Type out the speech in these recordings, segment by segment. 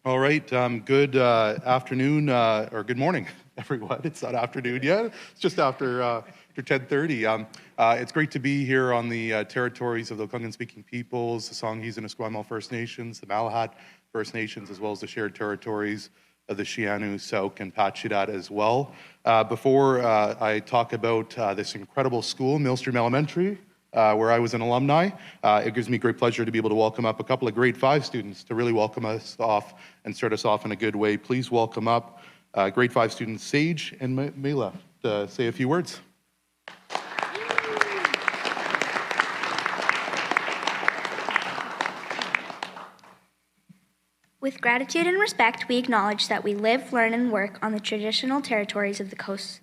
All right, good afternoon, or good morning, everyone. It's not afternoon yet. It's just after 10:30. It's great to be here on the territories of the Algonquin-speaking peoples, the Songhees and Esquimalt First Nations, the Malahat First Nations, as well as the shared territories of the Sianu, Sauk, and Pacheedaht as well. Before I talk about this incredible school, Millstream Elementary, where I was an alumni. It gives me great pleasure to be able to welcome up a couple of grade 5 students to really welcome us off and start us off in a good way. Please welcome up grade 5 students Sage and Mela to say a few words. With gratitude and respect, we acknowledge that we live, learn, and work on the traditional territories of the Coast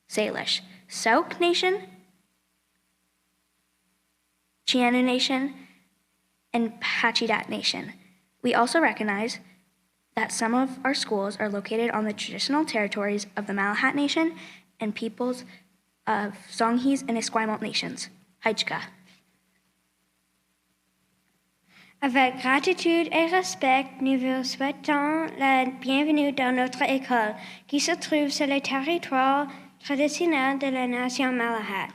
Salish, Sauk Nation, Sianu Nation, and Pacheedaht Nation. We also recognize that some of our schools are located on the traditional territories of the Malahat Nation and peoples of Songhees and Esquimalt Nations. Haichka. Avec gratitude et respect, nous vous souhaitons la bienvenue dans notre école, qui se trouve sur le territoire traditionnel de la nation Malahat.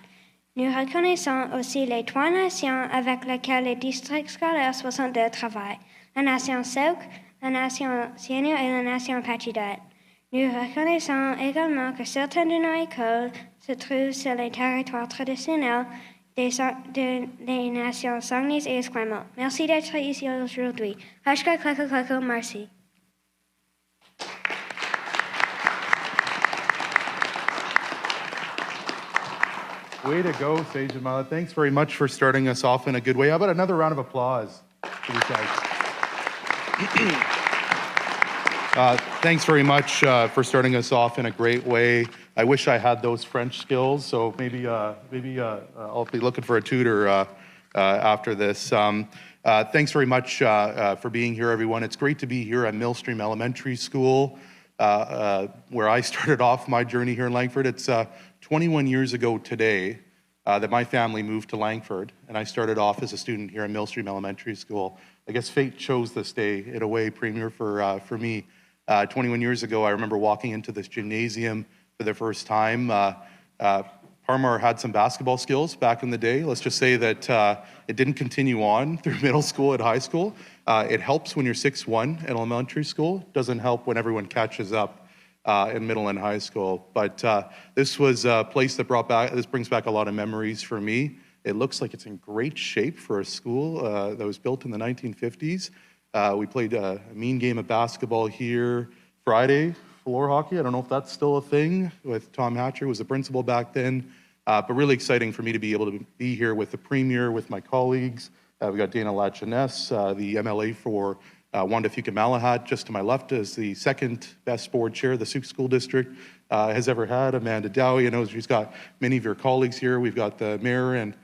Nous reconnaissons aussi les 3 nations avec lesquelles le district scolaire 62 travaille, la nation Sauk, la nation Sianu et la nation Pacheedaht. Nous reconnaissons également que certaines de nos écoles se trouvent sur les territoires traditionnels des nations Songhees et Esquimalt. Merci d'être ici aujourd'hui. Hashka Kleko Kleko, merci. Way to go, Sage and Mela. Thanks very much for starting us off in a good way. How about another round of applause for these guys? Thanks very much for starting us off in a great way. I wish I had those French skills, so maybe I'll be looking for a tutor after this. Thanks very much for being here, everyone. It's great to be here at Millstream Elementary School, where I started off my journey here in Langford. It's 21 years ago today that my family moved to Langford, and I started off as a student here at Millstream Elementary School. I guess fate chose this day in a way, Premier, for me. 21 years ago, I remember walking into this gymnasium for the first time. Parmar had some basketball skills back in the day. Let's just say that it didn't continue on through middle school and high school. It helps when you're 6'1" in elementary school. Doesn't help when everyone catches up in middle and high school. But this was a place that brings back a lot of memories for me. It looks like it's in great shape for a school that was built in the 1950s. We played a mean game of basketball here Friday. Floor hockey, I don't know if that's still a thing, with Tom Hatcher, who was the principal back then. But really exciting for me to be able to be here with the Premier, with my colleagues. We got Dana Lachiness, the MLA for Wanda Fuka Malahat. Just to my left is the second best board chair the Sauk School District has ever had, Amanda Dowie. I know she's got many of your colleagues here. We've got the mayor and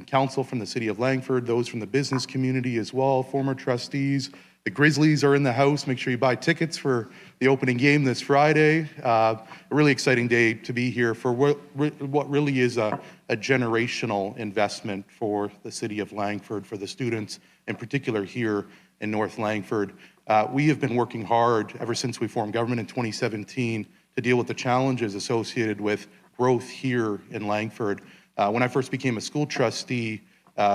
council from the city of Langford, those from the business community as well, former trustees. The Grizzlies are in the house. Make sure you buy tickets for the opening game this Friday. A really exciting day to be here for what really is a generational investment for the city of Langford, for the students in particular here in North Langford. We have been working hard ever since we formed government in 2017 to deal with the challenges associated with growth here in Langford. When I first became a school trustee,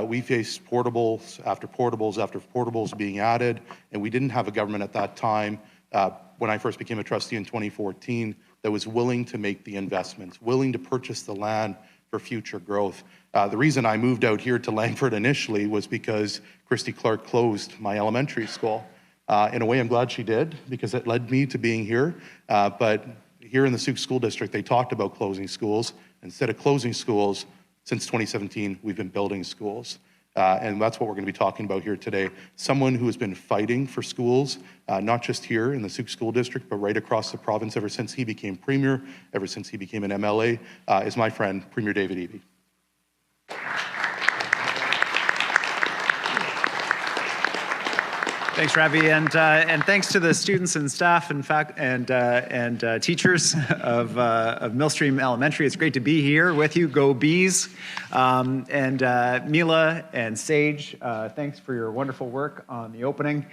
we faced portables after portables after portables being added, and we didn't have a government at that time, when I first became a trustee in 2014, that was willing to make the investments, willing to purchase the land for future growth. The reason I moved out here to Langford initially was because Christy Clark closed my elementary school. In a way, I'm glad she did, because it led me to being here. But here in the Sauk School District, they talked about closing schools. Instead of closing schools, since 2017, we've been building schools. And that's what we're going to be talking about here today. Someone who has been fighting for schools, not just here in the Sauk School District, but right across the province ever since he became Premier, ever since he became an MLA, is my friend, Premier David Eby. Thanks, Ravi, and thanks to the students and staff and teachers of Millstream Elementary. It's great to be here with you. Go Bees! And Mila and Sage, thanks for your wonderful work on the opening.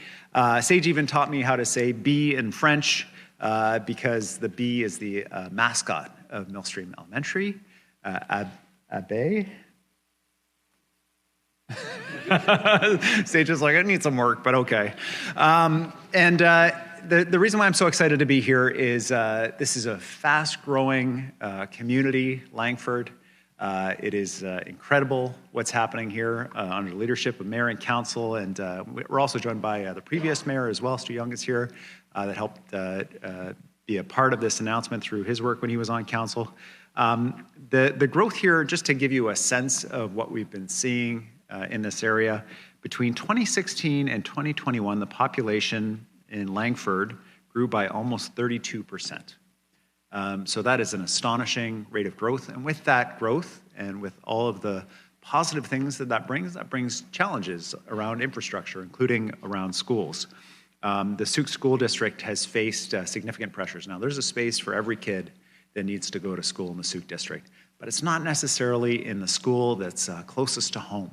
Sage even taught me how to say bee in French because the bee is the mascot of Millstream Elementary. Abbé. Sage is like, I need some work, but okay. The reason why I'm so excited to be here is this is a fast-growing community, Langford. It is incredible what's happening here under the leadership of Mayor and Council, and we're also joined by the previous mayor as well, Stu Young is here, that helped be a part of this announcement through his work when he was on council. The growth here, just to give you a sense of what we've been seeing in this area, between 2016 and 2021, the population in Langford grew by almost 32%. So that is an astonishing rate of growth. And with that growth and with all of the positive things that brings challenges around infrastructure, including around schools. The Sauk School District has faced significant pressures. Now, there's a space for every kid that needs to go to school in the Sauk District, but it's not necessarily in the school that's closest to home.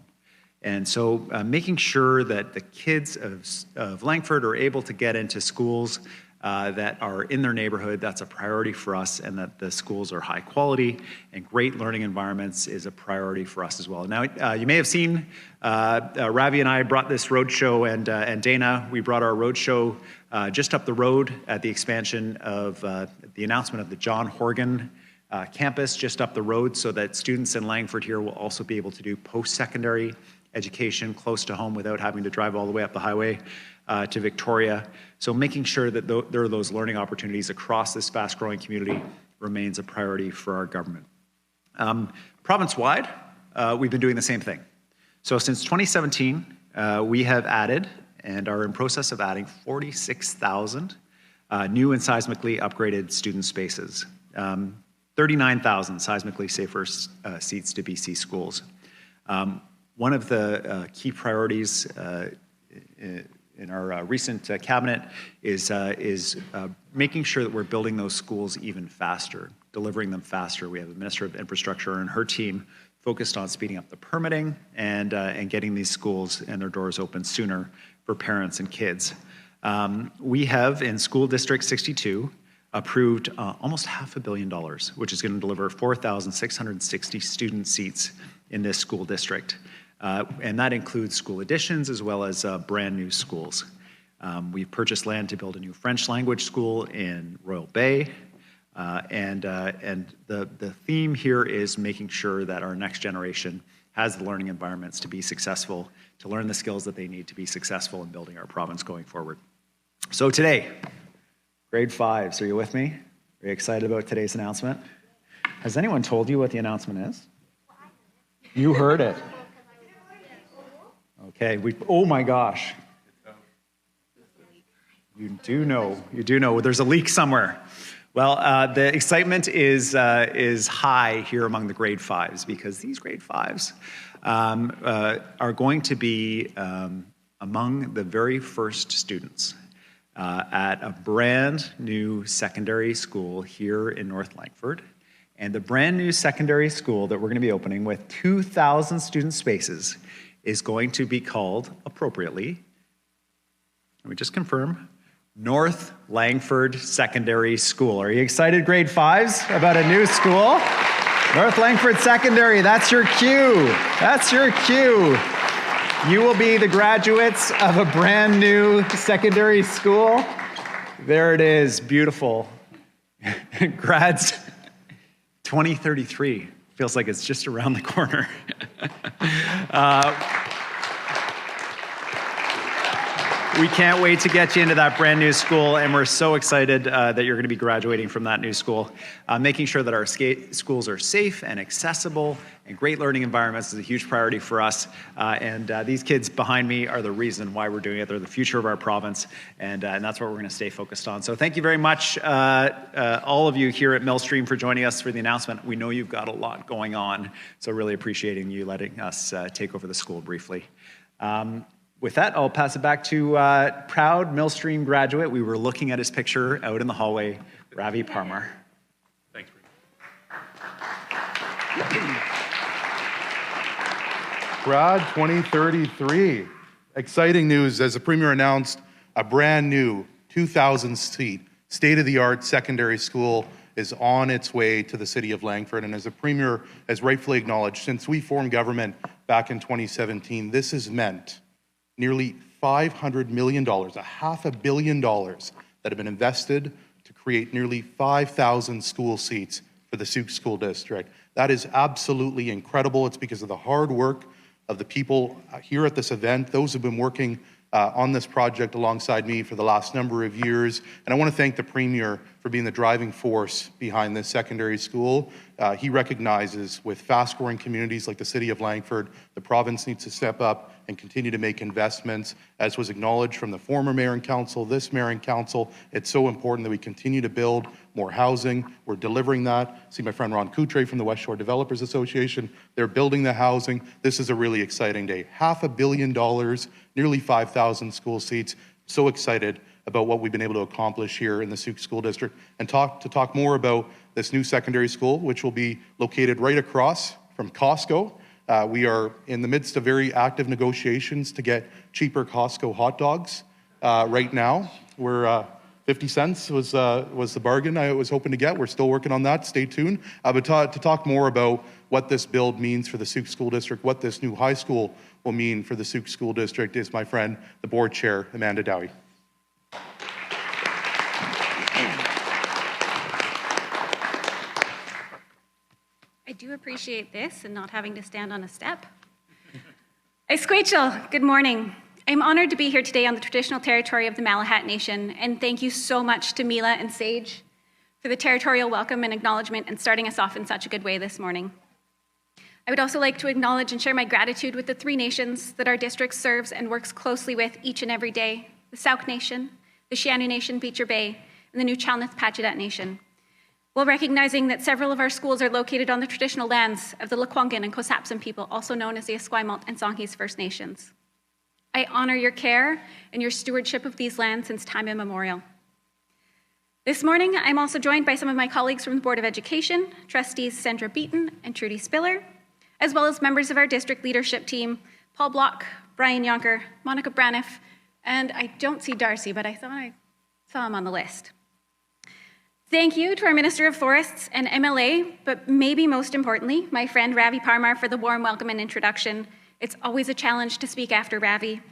And so making sure that the kids of Langford are able to get into schools that are in their neighborhood, that's a priority for us, and that the schools are high quality and great learning environments is a priority for us as well. Now, you may have seen Ravi and I brought this roadshow, and Dana, we brought our roadshow just up the road at the expansion of the announcement of the John Horgan campus just up the road, so that students in Langford here will also be able to do post-secondary education close to home without having to drive all the way up the highway to Victoria. So making sure that there are those learning opportunities across this fast-growing community remains a priority for our government. Province-wide, we've been doing the same thing. So since 2017, we have added and are in process of adding 46,000 new and seismically upgraded student spaces, 39,000 seismically safer seats to BC schools. One of the key priorities in our recent cabinet is making sure that we're building those schools even faster, delivering them faster. We have the Minister of Infrastructure and her team focused on speeding up the permitting and getting these schools and their doors open sooner for parents and kids. We have, in School District 62, approved almost $500 million, which is going to deliver 4,660 student seats in this school district. And that includes school additions as well as brand new schools. We've purchased land to build a new French language school in Royal Bay. And the theme here is making sure that our next generation has the learning environments to be successful, to learn the skills that they need to be successful in building our province going forward. So today, grade 5s, are you with me? Are you excited about today's announcement? Has anyone told you what the announcement is? You heard it. Okay, oh my gosh. You do know, there's a leak somewhere. Well, the excitement is high here among the grade 5s, because these grade 5s are going to be among the very first students at a brand new secondary school here in North Langford. And the brand new secondary school that we're going to be opening with 2,000 student spaces is going to be called, appropriately, let me just confirm, North Langford Secondary School. Are you excited, grade 5s, about a new school? North Langford Secondary, that's your cue. That's your cue. You will be the graduates of a brand new secondary school. There it is, beautiful. Grads 2033. Feels like it's just around the corner. We can't wait to get you into that brand new school, and we're so excited that you're going to be graduating from that new school. Making sure that our schools are safe and accessible and great learning environments is a huge priority for us. And these kids behind me are the reason why we're doing it. They're the future of our province, and that's what we're going to stay focused on. So thank you very much, all of you here at Millstream, for joining us for the announcement. We know you've got a lot going on, so really appreciating you letting us take over the school briefly. With that, I'll pass it back to proud Millstream graduate. We were looking at his picture out in the hallway, Ravi Parmar. Thanks, Brad, 2033. Exciting news as the Premier announced a brand new 2,000-seat state-of-the-art secondary school is on its way to the city of Langford. And as the Premier has rightfully acknowledged, since we formed government back in 2017, this has meant nearly $500 million, $500 million that have been invested to create nearly 5,000 school seats for the Sault School District. That is absolutely incredible. It's because of the hard work of the people here at this event, those who've been working on this project alongside me for the last number of years. And I want to thank the Premier for being the driving force behind this secondary school. He recognizes with fast-growing communities like the city of Langford, the province needs to step up and continue to make investments. As was acknowledged from the former mayor and council, this mayor and council, it's so important that we continue to build more housing. We're delivering that. See my friend Ron Coutre from the West Shore Developers Association. They're building the housing. This is a really exciting day. $500 million, nearly 5,000 school seats. So excited about what we've been able to accomplish here in the Sault School District. And to talk more about this new secondary school, which will be located right across from Costco. We are in the midst of very active negotiations to get cheaper Costco hot dogs. Right now, we're 50 cents was the bargain I was hoping to get. We're still working on that. Stay tuned. But to talk more about what this build means for the Sault School District, what this new high school will mean for the Sault School District is my friend, the board chair, Amanda Dowie. I do appreciate this and not having to stand on a step. Esquachel, good morning. I'm honored to be here today on the traditional territory of the Malahat Nation, and thank you so much to Mila and Sage for the territorial welcome and acknowledgement and starting us off in such a good way this morning. I would also like to acknowledge and share my gratitude with the three nations that our district serves and works closely with each and every day, the Sauk Nation, the Sianu Nation, Beecher Bay, and the new Chalneth-Pacheedaht Nation. While recognizing that several of our schools are located on the traditional lands of the Lekwungen and Kosapsan people, also known as the Esquimalt and Songhees First Nations. I honor your care and your stewardship of these lands since time immemorial. This morning, I'm also joined by some of my colleagues from the Board of Education, trustees Sandra Beaton and Trudy Spiller, as well as members of our district leadership team, Paul Block, Brian Yonker, Monica Braniff, and I don't see Darcy, but I thought I saw him on the list. Thank you to our Minister of Forests and MLA, but maybe most importantly, my friend Ravi Parmar for the warm welcome and introduction. It's always a challenge to speak after Ravi.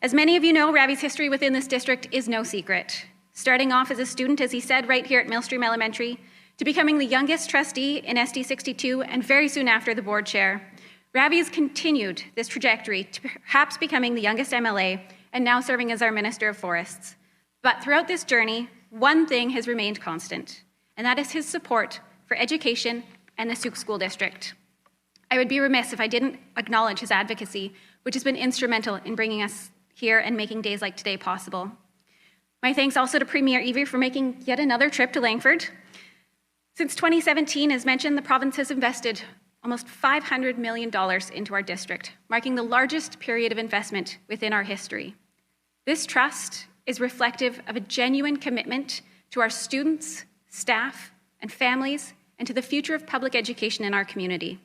As many of you know, Ravi's history within this district is no secret. Starting off as a student, as he said, right here at Millstream Elementary, to becoming the youngest trustee in SD 62 and very soon after the board chair. Ravi has continued this trajectory to perhaps becoming the youngest MLA and now serving as our Minister of Forests. But throughout this journey, one thing has remained constant, and that is his support for education and the Sault School District. I would be remiss if I didn't acknowledge his advocacy, which has been instrumental in bringing us here and making days like today possible. My thanks also to Premier Evie for making yet another trip to Langford. Since 2017, as mentioned, the province has invested almost $500 million into our district, marking the largest period of investment within our history. This trust is reflective of a genuine commitment to our students, staff, and families, and to the future of public education in our community.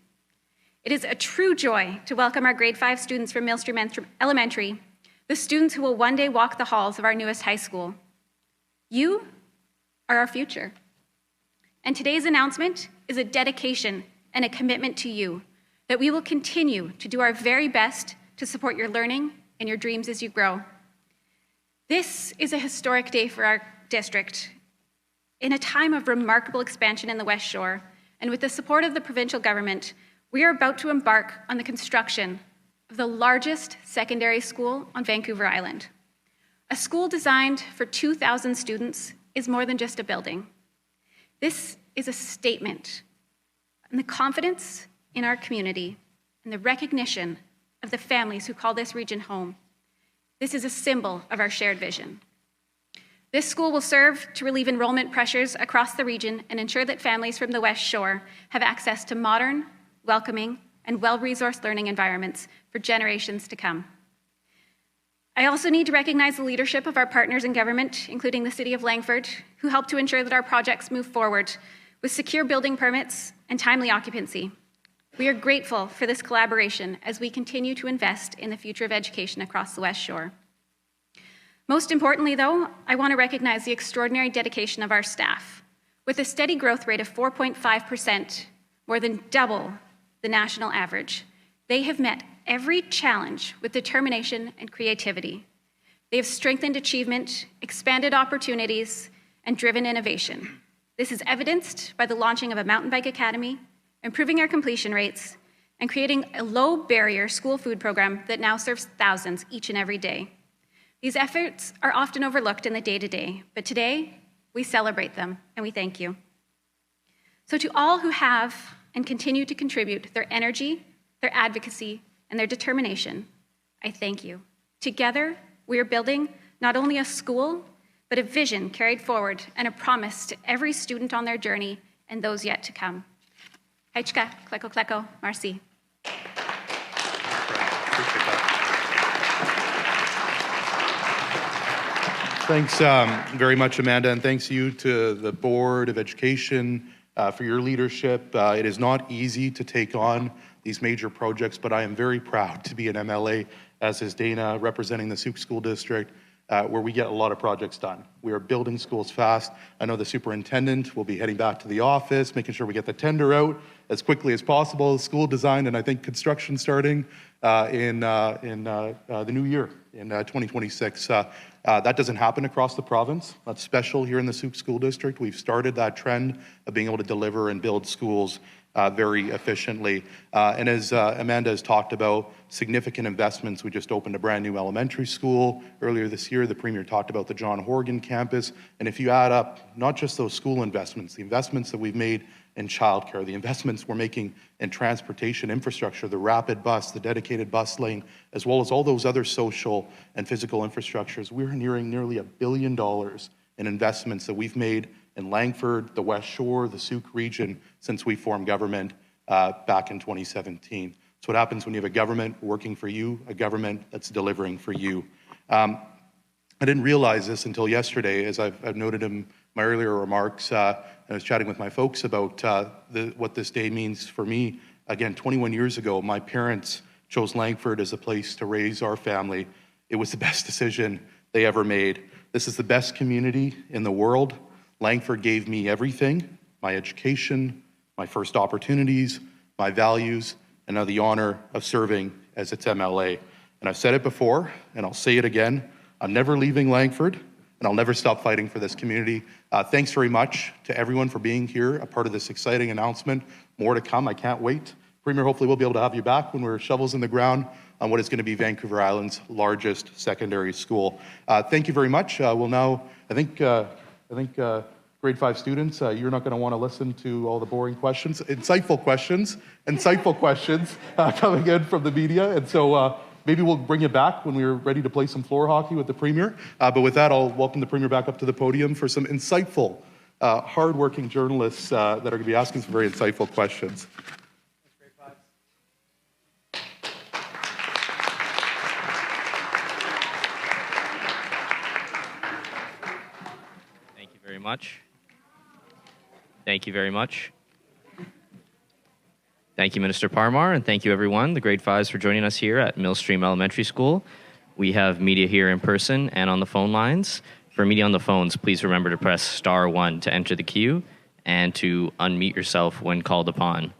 It is a true joy to welcome our grade 5 students from Millstream Elementary, the students who will one day walk the halls of our newest high school. You are our future. And today's announcement is a dedication and a commitment to you that we will continue to do our very best to support your learning and your dreams as you grow. This is a historic day for our district. In a time of remarkable expansion in the West Shore, and with the support of the provincial government, we are about to embark on the construction of the largest secondary school on Vancouver Island. A school designed for 2,000 students is more than just a building. This is a statement and the confidence in our community and the recognition of the families who call this region home. This is a symbol of our shared vision. This school will serve to relieve enrollment pressures across the region and ensure that families from the West Shore have access to modern, welcoming, and well-resourced learning environments for generations to come. I also need to recognize the leadership of our partners in government, including the City of Langford, who helped to ensure that our projects move forward with secure building permits and timely occupancy. We are grateful for this collaboration as we continue to invest in the future of education across the West Shore. Most importantly, though, I want to recognize the extraordinary dedication of our staff. With a steady growth rate of 4.5%, more than double the national average, they have met every challenge with determination and creativity. They have strengthened achievement, expanded opportunities, and driven innovation. This is evidenced by the launching of a mountain bike academy, improving our completion rates, and creating a low-barrier school food program that now serves thousands each and every day. These efforts are often overlooked in the day-to-day, but today, we celebrate them, and we thank you. So to all who have and continue to contribute their energy, their advocacy, and their determination, I thank you. Together, we are building not only a school, but a vision carried forward and a promise to every student on their journey and those yet to come. Haichka, kleko kleko, marci. Thanks very much, Amanda, and thanks you to the Board of Education for your leadership. It is not easy to take on these major projects, but I am very proud to be an MLA, as is Dana, representing the Sauk School District, where we get a lot of projects done. We are building schools fast. I know the superintendent will be heading back to the office, making sure we get the tender out as quickly as possible, school design, and I think construction starting in the new year, in 2026. That doesn't happen across the province. That's special here in the Sauk School District. We've started that trend of being able to deliver and build schools very efficiently. And as Amanda has talked about, significant investments. We just opened a brand new elementary school earlier this year. The Premier talked about the John Horgan campus. And if you add up not just those school investments, the investments that we've made in childcare, the investments we're making in transportation infrastructure, the rapid bus, the dedicated bus lane, as well as all those other social and physical infrastructures, we're nearing nearly $1 billion in investments that we've made in Langford, the West Shore, the Sauk region since we formed government back in 2017. That's what happens when you have a government working for you, a government that's delivering for you. I didn't realize this until yesterday, as I've noted in my earlier remarks. I was chatting with my folks about what this day means for me. Again, 21 years ago, my parents chose Langford as a place to raise our family. It was the best decision they ever made. This is the best community in the world. Langford gave me everything: my education, my first opportunities, my values, and now the honor of serving as its MLA. And I've said it before, and I'll say it again, I'm never leaving Langford, and I'll never stop fighting for this community. Thanks very much to everyone for being here, a part of this exciting announcement. More to come, I can't wait. Premier, hopefully we'll be able to have you back when we're shovels in the ground on what is going to be Vancouver Island's largest secondary school. Thank you very much. We'll now, I think grade 5 students, you're not going to want to listen to all the boring questions. Insightful questions coming in from the media. And so maybe we'll bring you back when we're ready to play some floor hockey with the Premier. But with that, I'll welcome the Premier back up to the podium for some insightful, hardworking journalists that are going to be asking some very insightful questions. Thank you very much. Thank you very much. Thank you, Minister Parmar, and thank you, everyone, the grade 5s, for joining us here at Millstream Elementary School. We have media here in person and on the phone lines. For media on the phones, please remember to press *1 to enter the queue and to unmute yourself when called upon.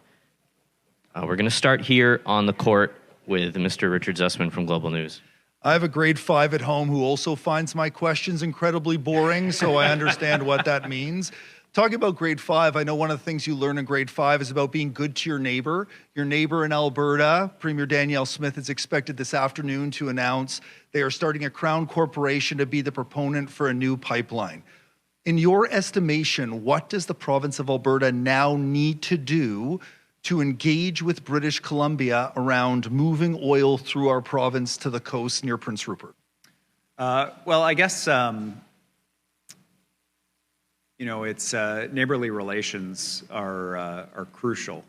We're going to start here on the court with Mr. Richard Zussman from Global News. I have a grade 5 at home who also finds my questions incredibly boring, so I understand what that means. Talking about grade 5, I know one of the things you learn in grade 5 is about being good to your neighbor. Your neighbor in Alberta, Premier Danielle Smith, is expected this afternoon to announce they are starting a Crown Corporation to be the proponent for a new pipeline. In your estimation, what does the province of Alberta now need to do to engage with British Columbia around moving oil through our province to the coast near Prince Rupert? Well, I guess, it's neighborly relations are crucial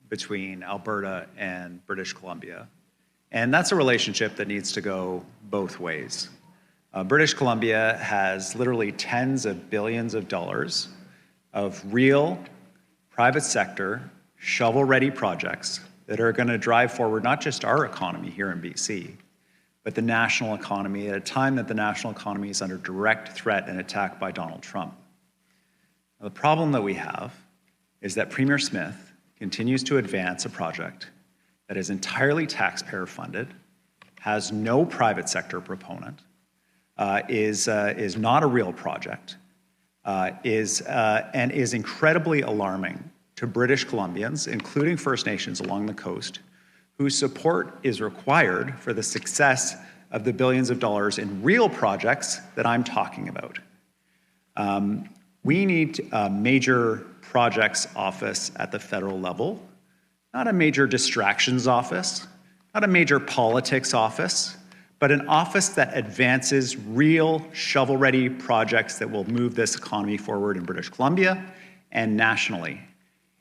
between Alberta and British Columbia. And that's a relationship that needs to go both ways. British Columbia has literally tens of billions of dollars of real private sector shovel-ready projects that are going to drive forward not just our economy here in BC, but the national economy at a time that the national economy is under direct threat and attack by Donald Trump. Now, the problem that we have is that Premier Smith continues to advance a project that is entirely taxpayer funded, has no private sector proponent, is not a real project, and is incredibly alarming to British Columbians, including First Nations along the coast, whose support is required for the success of the billions of dollars in real projects that I'm talking about. We need a major projects office at the federal level, not a major distractions office, not a major politics office, but an office that advances real shovel-ready projects that will move this economy forward in British Columbia and nationally.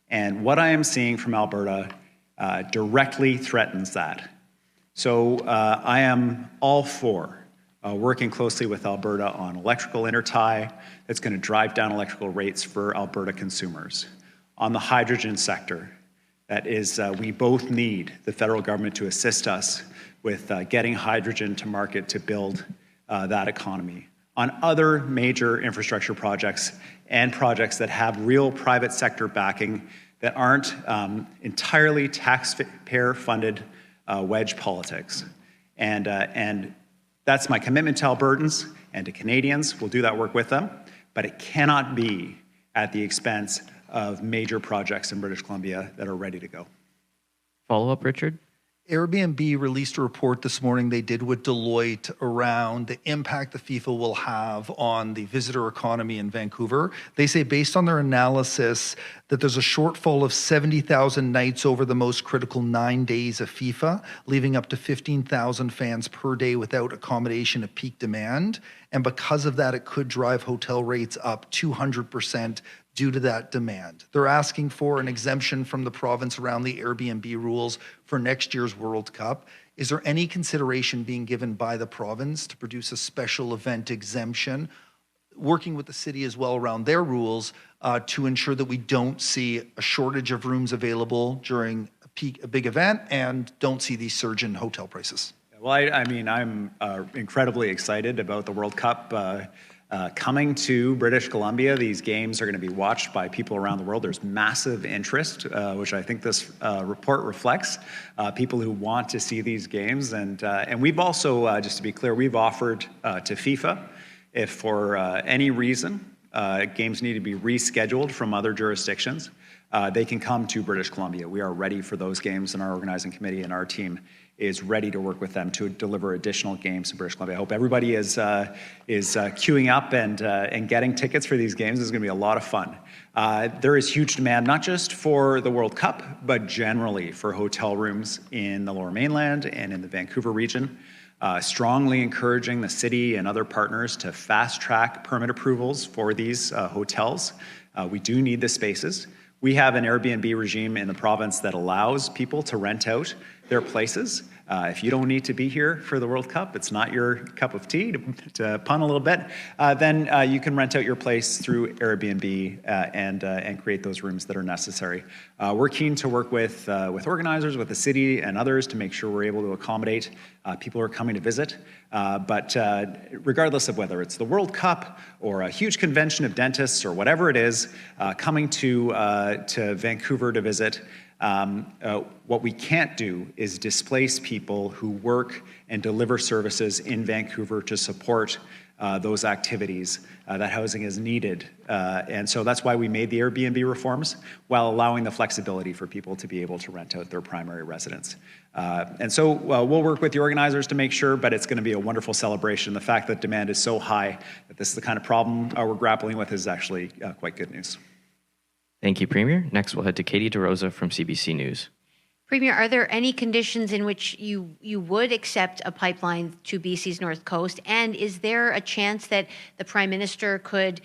And what I am seeing from Alberta directly threatens that. So I am all for working closely with Alberta on electrical intertie that's going to drive down electrical rates for Alberta consumers. On the hydrogen sector, that is, we both need the federal government to assist us with getting hydrogen to market to build that economy. On other major infrastructure projects and projects that have real private sector backing that aren't entirely taxpayer-funded wedge politics. And that's my commitment to Albertans and to Canadians. We'll do that work with them, but it cannot be at the expense of major projects in British Columbia that are ready to go. Follow-up, Richard? Airbnb released a report this morning they did with Deloitte around the impact the FIFA will have on the visitor economy in Vancouver. They say based on their analysis that there's a shortfall of 70,000 nights over the most critical 9 days of FIFA, leaving up to 15,000 fans per day without accommodation at peak demand. And because of that, it could drive hotel rates up 200% due to that demand. They're asking for an exemption from the province around the Airbnb rules for next year's World Cup. Is there any consideration being given by the province to produce a special event exemption, working with the city as well around their rules to ensure that we don't see a shortage of rooms available during a big event and don't see these surge in hotel prices? Well, I mean, I'm incredibly excited about the World Cup coming to British Columbia. These games are going to be watched by people around the world. There's massive interest, which I think this report reflects, people who want to see these games. And we've also, just to be clear, we've offered to FIFA, if for any reason games need to be rescheduled from other jurisdictions, they can come to British Columbia. We are ready for those games, and our organizing committee and our team is ready to work with them to deliver additional games to British Columbia. I hope everybody is queuing up and getting tickets for these games. This is going to be a lot of fun. There is huge demand, not just for the World Cup, but generally for hotel rooms in the Lower Mainland and in the Vancouver region. Strongly encouraging the city and other partners to fast-track permit approvals for these hotels. We do need the spaces. We have an Airbnb regime in the province that allows people to rent out their places. If you don't need to be here for the World Cup, it's not your cup of tea, to pun a little bit, then you can rent out your place through Airbnb and create those rooms that are necessary. We're keen to work with organizers, with the city and others to make sure we're able to accommodate people who are coming to visit. But regardless of whether it's the World Cup or a huge convention of dentists or whatever it is, coming to Vancouver to visit, what we can't do is displace people who work and deliver services in Vancouver to support those activities. That housing is needed. And so that's why we made the Airbnb reforms, while allowing the flexibility for people to be able to rent out their primary residence. And so we'll work with the organizers to make sure, but it's going to be a wonderful celebration. The fact that demand is so high that this is the kind of problem we're grappling with is actually quite good news. Thank you, Premier. Next, we'll head to Katie DeRosa from CBC News. Premier, are there any conditions in which you would accept a pipeline to BC's North Coast? And is there a chance that the Prime Minister could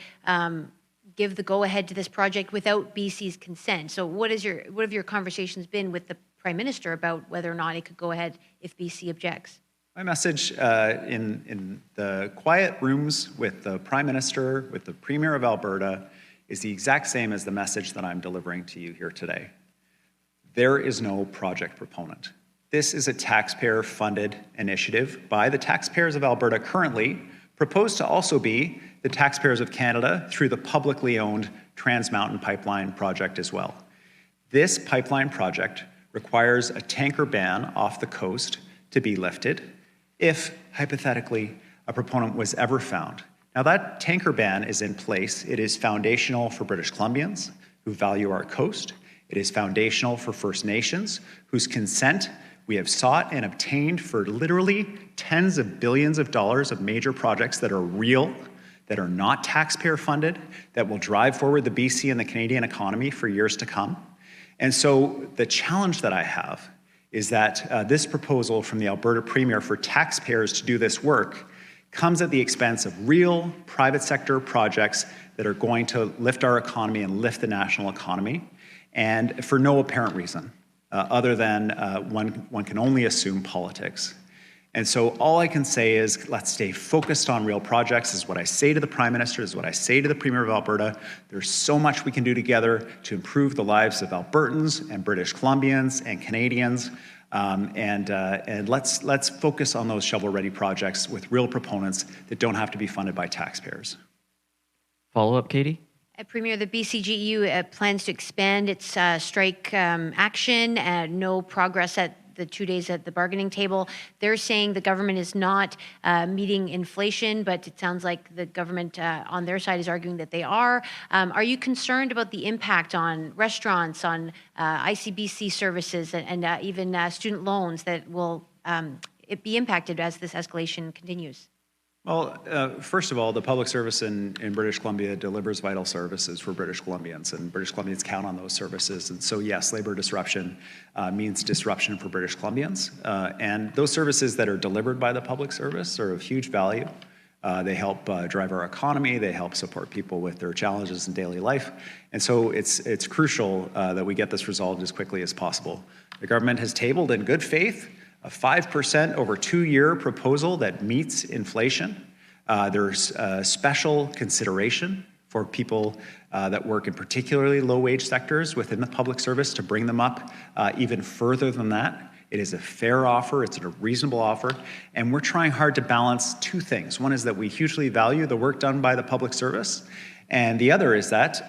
give the go-ahead to this project without BC's consent? So what have your conversations been with the Prime Minister about whether or not it could go ahead if BC objects? My message in the quiet rooms with the Prime Minister, with the Premier of Alberta, is the exact same as the message that I'm delivering to you here today. There is no project proponent. This is a taxpayer-funded initiative by the taxpayers of Alberta currently, proposed to also be the taxpayers of Canada through the publicly owned Trans Mountain Pipeline project as well. This pipeline project requires a tanker ban off the coast to be lifted if, hypothetically, a proponent was ever found. Now, that tanker ban is in place. It is foundational for British Columbians who value our coast. It is foundational for First Nations whose consent we have sought and obtained for literally tens of billions of dollars of major projects that are real, that are not taxpayer funded, that will drive forward the BC and the Canadian economy for years to come. And so the challenge that I have is that this proposal from the Alberta Premier for taxpayers to do this work comes at the expense of real private sector projects that are going to lift our economy and lift the national economy, and for no apparent reason, other than one can only assume politics. And so all I can say is let's stay focused on real projects. This is what I say to the Prime Minister, this is what I say to the Premier of Alberta. There's so much we can do together to improve the lives of Albertans and British Columbians and Canadians. And let's focus on those shovel-ready projects with real proponents that don't have to be funded by taxpayers. Follow-up, Katie? Premier, the BCGEU plans to expand its strike action. No progress at the 2 days at the bargaining table. They're saying the government is not meeting inflation, but it sounds like the government on their side is arguing that they are. Are you concerned about the impact on restaurants, on ICBC services, and even student loans that will it be impacted as this escalation continues? Well, first of all, the public service in British Columbia delivers vital services for British Columbians, and British Columbians count on those services. And so, yes, labor disruption means disruption for British Columbians. And those services that are delivered by the public service are of huge value. They help drive our economy. They help support people with their challenges in daily life. And so it's crucial that we get this resolved as quickly as possible. The government has tabled in good faith a 5% over 2-year proposal that meets inflation. There's special consideration for people that work in particularly low-wage sectors within the public service to bring them up even further than that. It is a fair offer, it's a reasonable offer, and we're trying hard to balance two things. One is that we hugely value the work done by the public service, and the other is that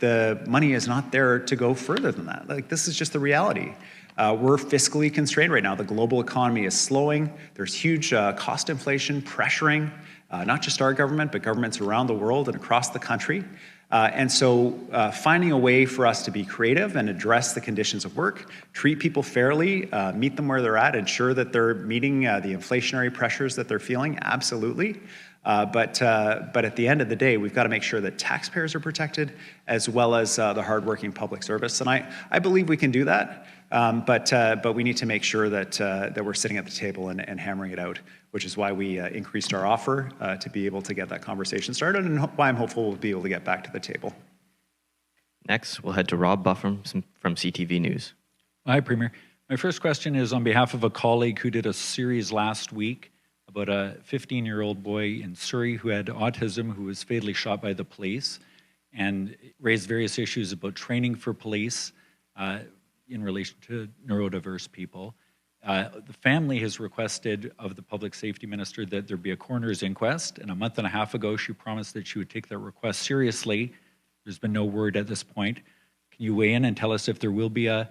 the money is not there to go further than that. Like, this is just the reality. We're fiscally constrained right now. The global economy is slowing. There's huge cost inflation pressuring not just our government, but governments around the world and across the country. And so finding a way for us to be creative and address the conditions of work, treat people fairly, meet them where they're at, ensure that they're meeting the inflationary pressures that they're feeling, absolutely. But at the end of the day, we've got to make sure that taxpayers are protected as well as the hardworking public service. And I believe we can do that. But we need to make sure that we're sitting at the table and hammering it out, which is why we increased our offer to be able to get that conversation started, and why I'm hopeful we'll be able to get back to the table. Next, we'll head to Rob Buffum from CTV News. Hi, Premier. My first question is on behalf of a colleague who did a series last week about a 15-year-old boy in Surrey who had autism who was fatally shot by the police, and raised various issues about training for police in relation to neurodiverse people. The family has requested of the public safety minister that there be a coroner's inquest, and a month and a half ago she promised that she would take that request seriously. There's been no word at this point. Can you weigh in and tell us if there will be a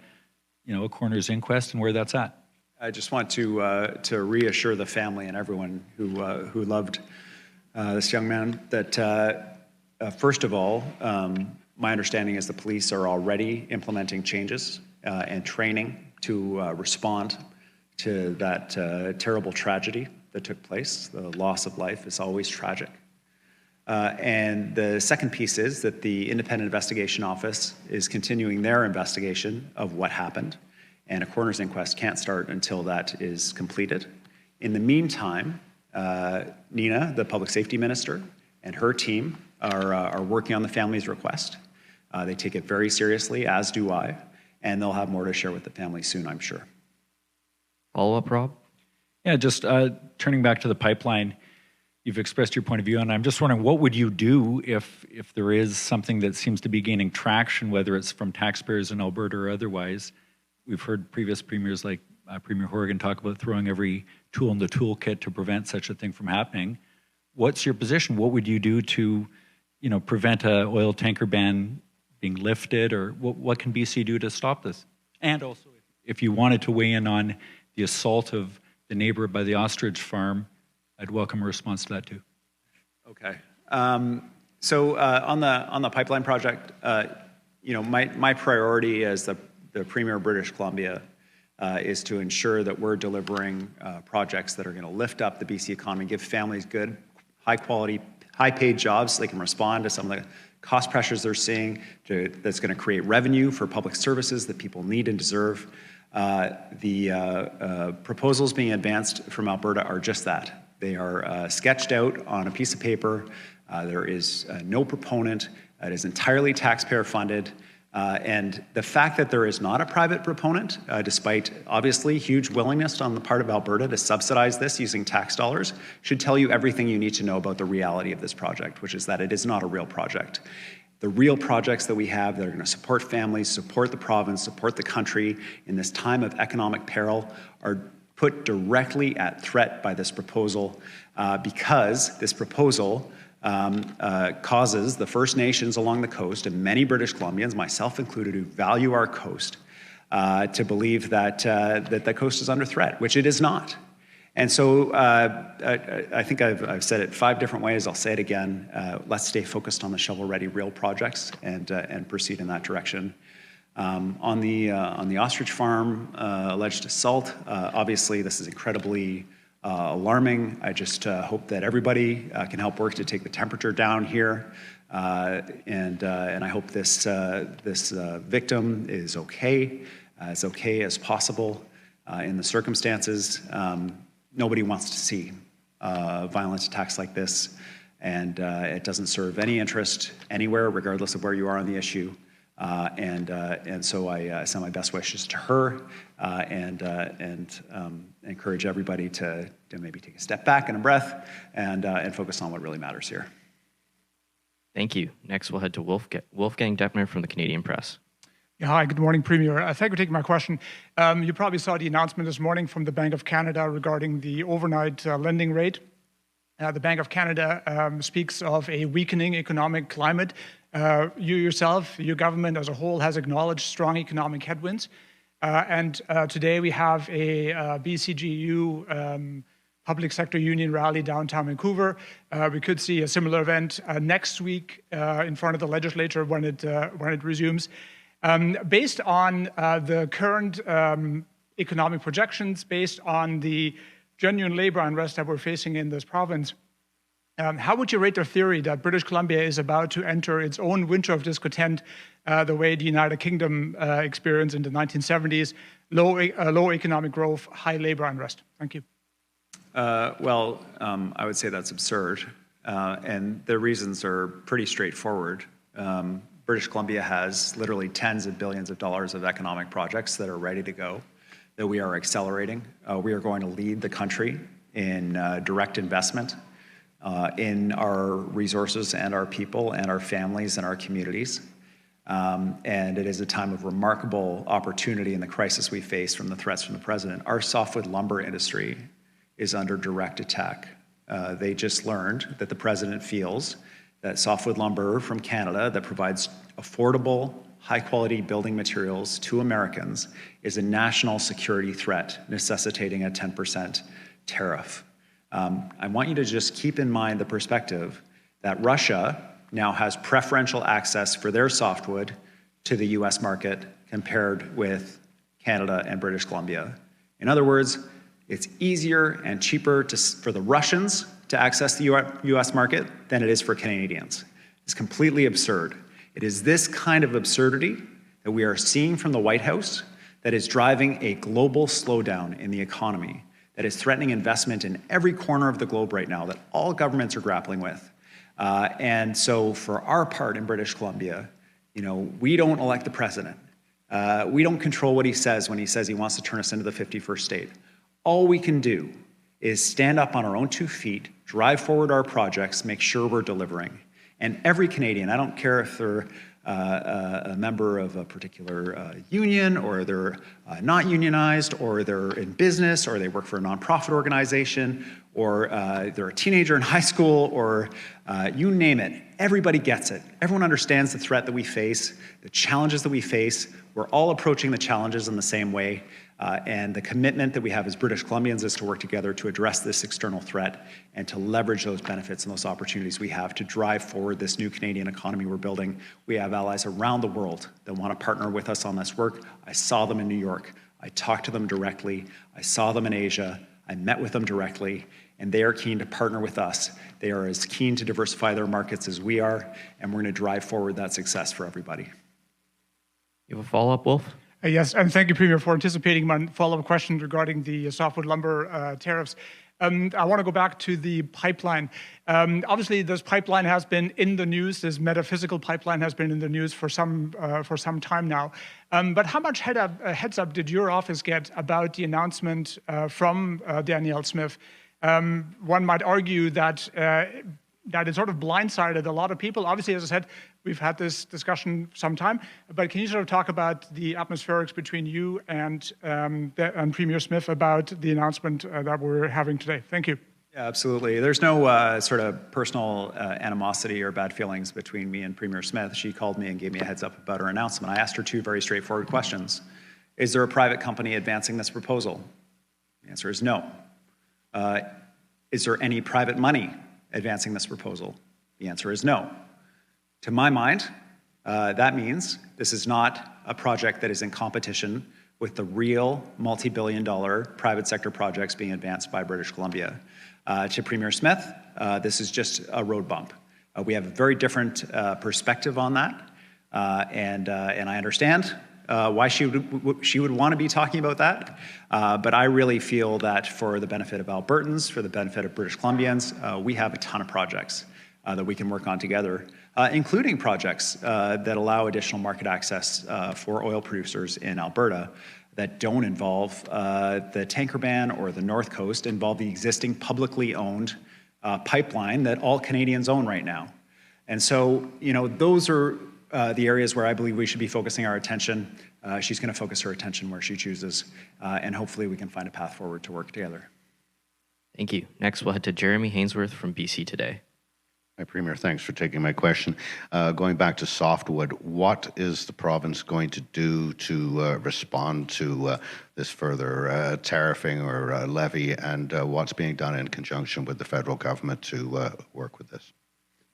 coroner's inquest and where that's at? I just want to reassure the family and everyone who loved this young man that first of all, my understanding is the police are already implementing changes and training to respond to that terrible tragedy that took place. The loss of life is always tragic. And the second piece is that the Independent Investigation Office is continuing their investigation of what happened, and a coroner's inquest can't start until that is completed. In the meantime, Nina, the public safety minister, and her team are working on the family's request. They take it very seriously, as do I. and they'll have more to share with the family soon, I'm sure. Follow up, Rob? Yeah, just turning back to the pipeline, you've expressed your point of view, and I'm just wondering, what would you do if there is something that seems to be gaining traction, whether it's from taxpayers in Alberta or otherwise? We've heard previous premiers like Premier Horgan talk about throwing every tool in the toolkit to prevent such a thing from happening. What's your position? What would you do to, prevent a oil tanker ban being lifted, or what can BC do to stop this? And also, if you wanted to weigh in on the assault of the neighbor by the ostrich farm, I'd welcome a response to that too. Okay. So on the pipeline project, my priority as the Premier of British Columbia is to ensure that we're delivering projects that are going to lift up the BC economy, give families good, high-quality, high-paid jobs so they can respond to some of the cost pressures they're seeing, that's going to create revenue for public services that people need and deserve. The proposals being advanced from Alberta are just that. They are sketched out on a piece of paper. There is no proponent. It is entirely taxpayer funded. And the fact that there is not a private proponent, despite obviously huge willingness on the part of Alberta to subsidize this using tax dollars, should tell you everything you need to know about the reality of this project, which is that it is not a real project. The real projects that we have that are going to support families, support the province, support the country in this time of economic peril are put directly at threat by this proposal because this proposal causes the First Nations along the coast and many British Columbians, myself included, who value our coast, to believe that the coast is under threat, which it is not. And so I think I've said it 5 different ways. I'll say it again. Let's stay focused on the shovel-ready real projects and proceed in that direction. On the ostrich farm alleged assault, obviously this is incredibly alarming. I just hope that everybody can help work to take the temperature down here, and I hope this victim is okay, as okay as possible in the circumstances. Nobody wants to see violent attacks like this, and it doesn't serve any interest anywhere, regardless of where you are on the issue. And so I send my best wishes to her and encourage everybody to maybe take a step back and a breath and focus on what really matters here. Thank you. Next, we'll head to Wolfgang Deppner from the Canadian Press. Yeah, hi, good morning, Premier. Thank you for taking my question. You probably saw the announcement this morning from the Bank of Canada regarding the overnight lending rate. The Bank of Canada speaks of a weakening economic climate. You yourself, your government as a whole, has acknowledged strong economic headwinds. And today we have a BCGEU public sector union rally downtown Vancouver. We could see a similar event next week in front of the legislature when it resumes. Based on the current economic projections, based on the genuine labor unrest that we're facing in this province, how would you rate the theory that British Columbia is about to enter its own winter of discontent the way the United Kingdom experienced in the 1970s, low economic growth, high labor unrest? Thank you. I would say that's absurd, and the reasons are pretty straightforward. British Columbia has literally tens of billions of dollars of economic projects that are ready to go, that we are accelerating. We are going to lead the country in direct investment in our resources and our people and our families and our communities. And it is a time of remarkable opportunity in the crisis we face from the threats from the president. Our softwood lumber industry is under direct attack. They just learned that the president feels that softwood lumber from Canada that provides affordable, high-quality building materials to Americans is a national security threat, necessitating a 10% tariff. I want you to just keep in mind the perspective that Russia now has preferential access for their softwood to the US market compared with Canada and British Columbia. In other words, it's easier and cheaper for the Russians to access the US market than it is for Canadians. It's completely absurd. It is this kind of absurdity that we are seeing from the White House that is driving a global slowdown in the economy, that is threatening investment in every corner of the globe right now, that all governments are grappling with. And so for our part in British Columbia, we don't elect the president. We don't control what he says when he says he wants to turn us into the 51st state. All we can do is stand up on our own 2 feet, drive forward our projects, make sure we're delivering. And every Canadian, I don't care if they're a member of a particular union, or they're not unionized, or they're in business, or they work for a nonprofit organization, or they're a teenager in high school, or you name it. Everybody gets it. Everyone understands the threat that we face, the challenges that we face. We're all approaching the challenges in the same way. And the commitment that we have as British Columbians is to work together to address this external threat and to leverage those benefits and those opportunities we have to drive forward this new Canadian economy we're building. We have allies around the world that want to partner with us on this work. I saw them in New York. I talked to them directly. I saw them in Asia. I met with them directly, and they are keen to partner with us. They are as keen to diversify their markets as we are, and we're going to drive forward that success for everybody. You have a follow-up, Wolf? Yes, and thank you, Premier, for anticipating my follow-up question regarding the softwood lumber tariffs. I want to go back to the pipeline. Obviously, this pipeline has been in the news. This metaphysical pipeline has been in the news for some time now. But how much heads up did your office get about the announcement from Danielle Smith? One might argue that that it sort of blindsided a lot of people. Obviously, as I said, we've had this discussion some time, but can you sort of talk about the atmospherics between you and Premier Smith about the announcement that we're having today? Thank you. Yeah, absolutely. There's no sort of personal animosity or bad feelings between me and Premier Smith. She called me and gave me a heads up about her announcement. I asked her 2 very straightforward questions. Is there a private company advancing this proposal? The answer is no. Is there any private money advancing this proposal? The answer is no. To my mind, that means this is not a project that is in competition with the real multi-billion-dollar private sector projects being advanced by British Columbia. To Premier Smith, this is just a road bump. We have a very different perspective on that, and I understand why she would want to be talking about that. But I really feel that for the benefit of Albertans, for the benefit of British Columbians, we have a ton of projects that we can work on together, including projects that allow additional market access for oil producers in Alberta that don't involve the tanker ban or the North Coast, involve the existing publicly owned pipeline that all Canadians own right now. And so, you know, those are the areas where I believe we should be focusing our attention. She's going to focus her attention where she chooses, and hopefully we can find a path forward to work together. Thank you. Next, we'll head to Jeremy Hainsworth from BC Today. Hi, Premier. Thanks for taking my question. Going back to softwood, what is the province going to do to respond to this further tariffing or levy, and what's being done in conjunction with the federal government to work with this?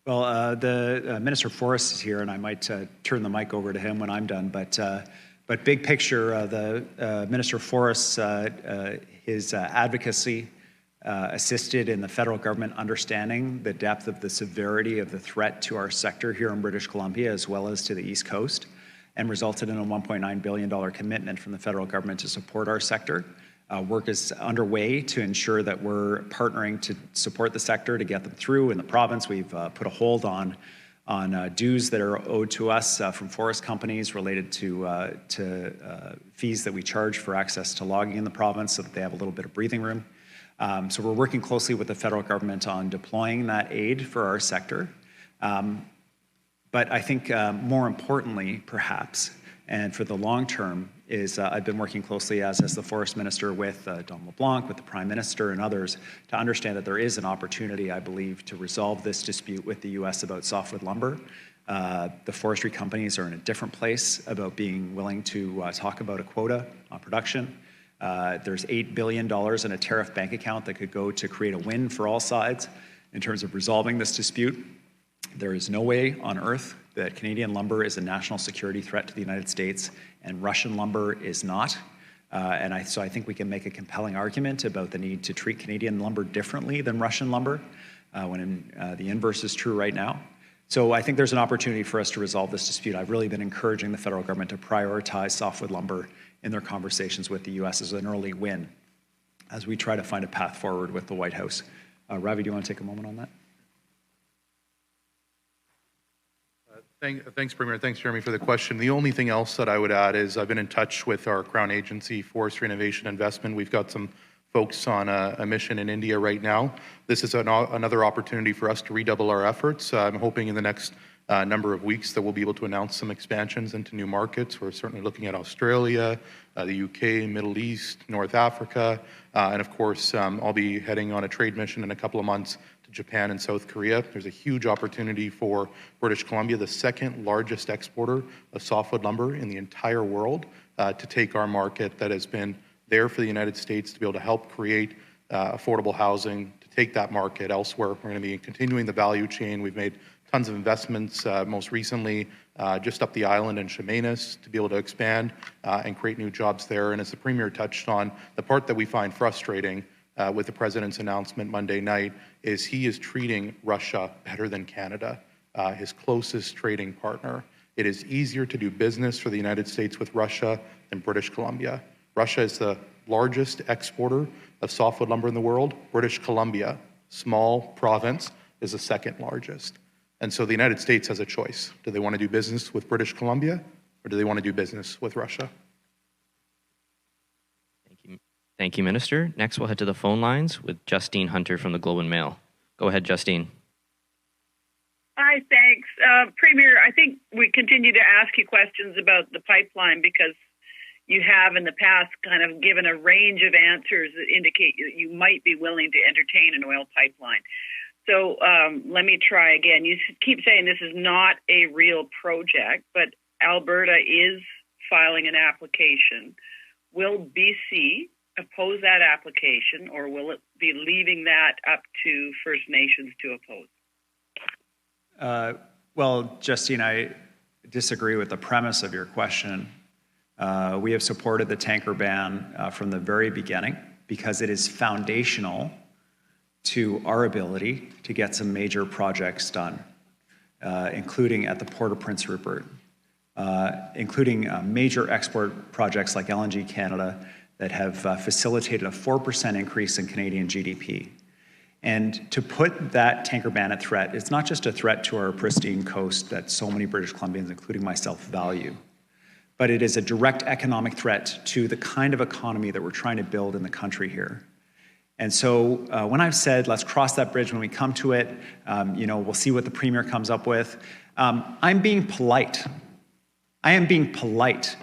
Well, the Minister of Forests is here, and I might turn the mic over to him when I'm done. But big picture, the Minister of Forests, his advocacy assisted in the federal government understanding the depth of the severity of the threat to our sector here in British Columbia, as well as to the East Coast, and resulted in a $1.9 billion commitment from the federal government to support our sector. Work is underway to ensure that we're partnering to support the sector to get them through. In the province, we've put a hold on dues that are owed to us from forest companies related to fees that we charge for access to logging in the province, so that they have a little bit of breathing room. So we're working closely with the federal government on deploying that aid for our sector. But I think more importantly, perhaps, and for the long term, is I've been working closely as the forest minister with Don LeBlanc, with the Prime Minister and others, to understand that there is an opportunity, I believe, to resolve this dispute with the U.S. about softwood lumber. The forestry companies are in a different place about being willing to talk about a quota on production. There's $8 billion in a tariff bank account that could go to create a win for all sides in terms of resolving this dispute. There is no way on earth that Canadian lumber is a national security threat to the United States and Russian lumber is not. So I think we can make a compelling argument about the need to treat Canadian lumber differently than Russian lumber, when the inverse is true right now. So I think there's an opportunity for us to resolve this dispute. I've really been encouraging the federal government to prioritize softwood lumber in their conversations with the U.S. as an early win as we try to find a path forward with the White House. Ravi, do you want to take a moment on that? Thanks, Premier. Thanks, Jeremy, for the question. The only thing else that I would add is I've been in touch with our Crown Agency, Forestry Innovation Investment. We've got some folks on a mission in India right now. This is another opportunity for us to redouble our efforts. I'm hoping in the next number of weeks that we'll be able to announce some expansions into new markets. We're certainly looking at Australia, the UK, Middle East, North Africa, and of course, I'll be heading on a trade mission in a couple of months to Japan and South Korea. There's a huge opportunity for British Columbia, the second largest exporter of softwood lumber in the entire world, to take our market that has been there for the United States to be able to help create affordable housing, to take that market elsewhere. We're going to be continuing the value chain. We've made tons of investments, most recently just up the island in Chemainus, to be able to expand and create new jobs there. And as the Premier touched on, the part that we find frustrating with the President's announcement Monday night is he is treating Russia better than Canada, his closest trading partner. It is easier to do business for the United States with Russia than British Columbia. Russia is the largest exporter of softwood lumber in the world. British Columbia, small province, is the second largest. And so the United States has a choice. Do they want to do business with British Columbia, or do they want to do business with Russia? Thank you, Minister. Next, we'll head to the phone lines with Justine Hunter from the Globe and Mail. Go ahead, Justine. Hi, thanks. Premier, I think we continue to ask you questions about the pipeline because you have in the past kind of given a range of answers that indicate you might be willing to entertain an oil pipeline. So let me try again. You keep saying this is not a real project, but Alberta is filing an application. Will BC oppose that application, or will it be leaving that up to First Nations to oppose? Well, Justine, I disagree with the premise of your question. We have supported the tanker ban from the very beginning because it is foundational to our ability to get some major projects done, including at the Port of Prince Rupert, including major export projects like LNG Canada that have facilitated a 4% increase in Canadian GDP. And to put that tanker ban at threat, it's not just a threat to our pristine coast that so many British Columbians, including myself, value, but it is a direct economic threat to the kind of economy that we're trying to build in the country here. And so when I've said, let's cross that bridge when we come to it, we'll see what the Premier comes up with, I'm being polite. I am being polite.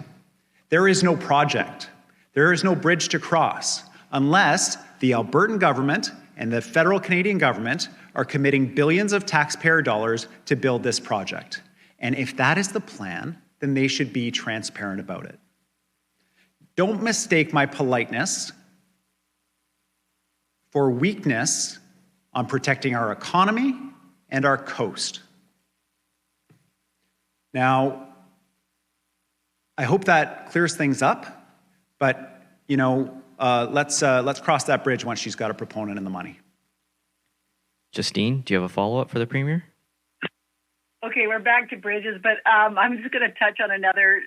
There is no project. There is no bridge to cross unless the Albertan government and the federal Canadian government are committing billions of taxpayer dollars to build this project. And if that is the plan, then they should be transparent about it. Don't mistake my politeness for weakness on protecting our economy and our coast. Now, I hope that clears things up, but let's cross that bridge once she's got a proponent in the money. Justine, do you have a follow-up for the Premier? Okay, we're back to bridges, but I'm just going to touch on another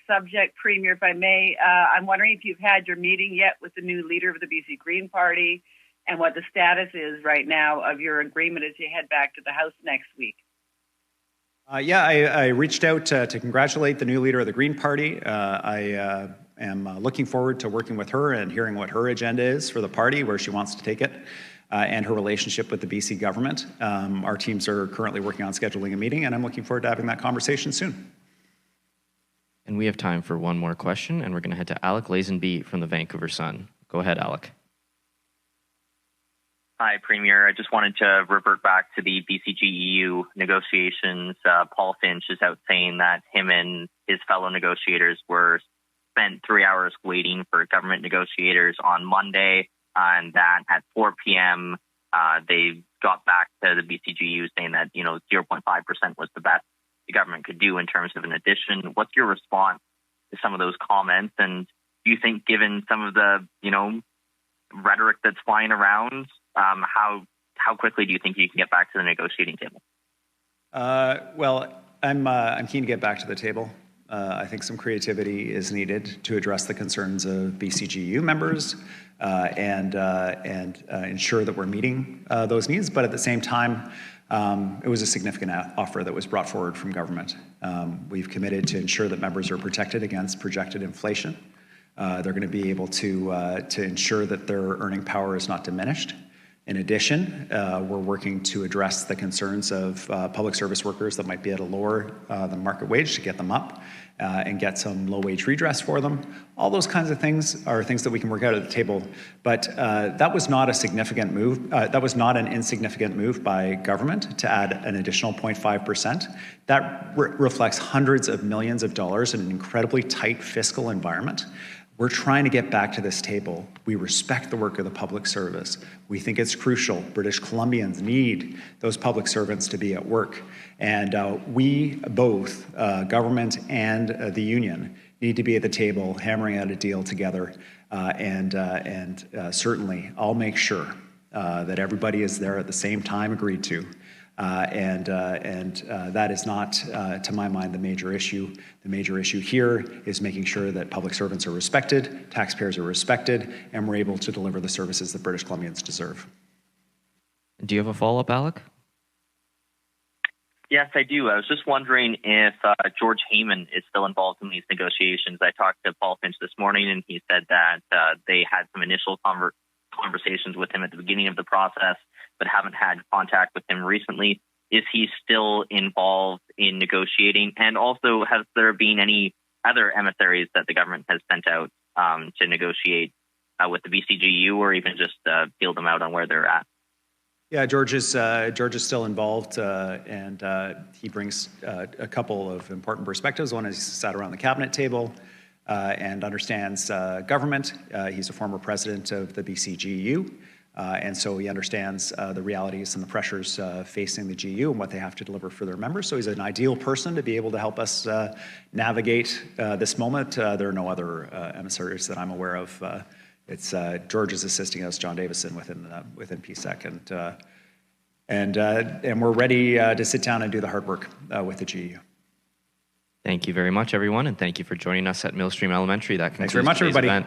subject, Premier, if I may. I'm wondering if you've had your meeting yet with the new leader of the BC Green Party and what the status is right now of your agreement as you head back to the House next week. I reached out to congratulate the new leader of the Green Party. I am looking forward to working with her and hearing what her agenda is for the party, where she wants to take it, and her relationship with the BC government. Our teams are currently working on scheduling a meeting, and I'm looking forward to having that conversation soon. And we have time for one more question, and we're going to head to Alec Lazenby from the Vancouver Sun. Go ahead, Alec. Hi, Premier. I just wanted to revert back to the BCG-EU negotiations. Paul Finch is out saying that him and his fellow negotiators spent 3 hours waiting for government negotiators on Monday, and that at 4 p.m. They got back to the BCG-EU saying that 0.5% was the best the government could do in terms of an addition. What's your response to some of those comments? And do you think, given some of the rhetoric that's flying around, how quickly do you think you can get back to the negotiating table? Well, I'm keen to get back to the table. I think some creativity is needed to address the concerns of BCGU members and ensure that we're meeting those needs. But at the same time, it was a significant offer that was brought forward from government. We've committed to ensure that members are protected against projected inflation. They're going to be able to ensure that their earning power is not diminished. In addition, we're working to address the concerns of public service workers that might be at a lower than market wage to get them up and get some low wage redress for them. All those kinds of things are things that we can work out at the table. But that was not a significant move. That was not an insignificant move by government to add an additional 0.5%. That reflects hundreds of millions of dollars in an incredibly tight fiscal environment. We're trying to get back to this table. We respect the work of the public service. We think it's crucial. British Columbians need those public servants to be at work. And we both, government and the union, need to be at the table hammering out a deal together. Certainly, I'll make sure that everybody is there at the same time agreed to. That is not, to my mind, the major issue. The major issue here is making sure that public servants are respected, taxpayers are respected, and we're able to deliver the services that British Columbians deserve. Do you have a follow-up, Alec? Yes, I do. I was just wondering if George Heyman is still involved in these negotiations. I talked to Paul Finch this morning, and he said that they had some initial conversations with him at the beginning of the process, but haven't had contact with him recently. Is he still involved in negotiating? And also, has there been any other emissaries that the government has sent out to negotiate with the BCGU, or even just feel them out on where they're at? Yeah, George is still involved, and he brings a couple of important perspectives. One is he sat around the cabinet table and understands government. He's a former president of the BCGU. And so he understands the realities and the pressures facing the GU and what they have to deliver for their members. So he's an ideal person to be able to help us navigate this moment. There are no other emissaries that I'm aware of. It's George is assisting us, John Davison, within PSEC, and we're ready to sit down and do the hard work with the GU. Thank you very much, everyone, and thank you for joining us at Millstream Elementary. That concludes Thanks very much, today's everybody. event.